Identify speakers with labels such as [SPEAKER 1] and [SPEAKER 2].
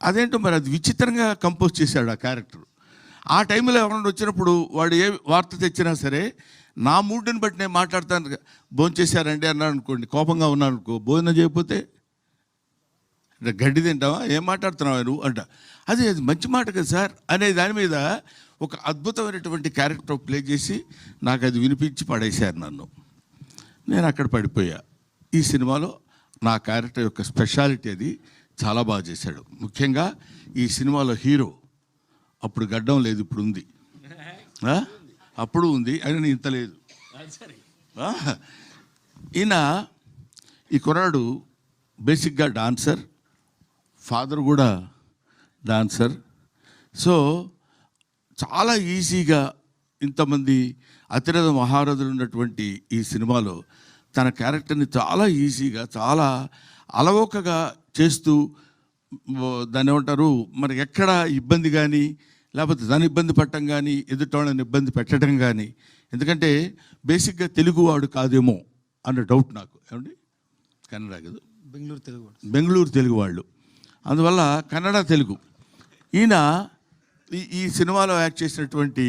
[SPEAKER 1] అదేంటో మరి అది విచిత్రంగా కంపోజ్ చేశాడు ఆ క్యారెక్టర్. ఆ టైంలో ఎవరైనా వచ్చినప్పుడు వాడు ఏ వార్త తెచ్చినా సరే నా మూడ్ని బట్టి నేను మాట్లాడతాను. భోంచేశారండి అన్నాడు అనుకోండి, కోపంగా ఉన్నాను అనుకో, భోజనం చేయకపోతే అంటే గడ్డి తింటావా, ఏం మాట్లాడుతున్నావా నువ్వు అంట. అది మంచి మాట కదా సార్ అనే దాని మీద ఒక అద్భుతమైనటువంటి క్యారెక్టర్ ప్లే చేసి నాకు అది వినిపించి పడేశారు నన్ను. నేను అక్కడ పడిపోయా. ఈ సినిమాలో నా క్యారెక్టర్ యొక్క స్పెషాలిటీ అది చాలా బాగా చేశాడు. ముఖ్యంగా ఈ సినిమాలో హీరో అప్పుడు గడ్డం లేదు, ఇప్పుడు ఉంది, అప్పుడు ఉంది అని ఇంత లేదు. ఈయన ఈ కుర్రాడు బేసిక్గా డాన్సర్, ఫాదర్ కూడా డాన్సర్. సో చాలా ఈజీగా ఇంతమంది అతిరథ మహారథులు ఉన్నటువంటి ఈ సినిమాలో తన క్యారెక్టర్ని చాలా ఈజీగా, చాలా అలవోకగా చేస్తూ దాన్ని ఏమంటారు, మరి ఎక్కడ ఇబ్బంది కానీ లేకపోతే దాని ఇబ్బంది పడటం కానీ ఎదుటోళ్ళని ఇబ్బంది పెట్టడం కానీ, ఎందుకంటే బేసిక్గా తెలుగువాడు కాదేమో అన్న డౌట్ నాకు. ఏమండి, కన్నడ కదా, బెంగళూరు తెలుగు వాళ్ళు, అందువల్ల కన్నడ తెలుగు. ఈయన ఈ సినిమాలో యాక్ట్ చేసినటువంటి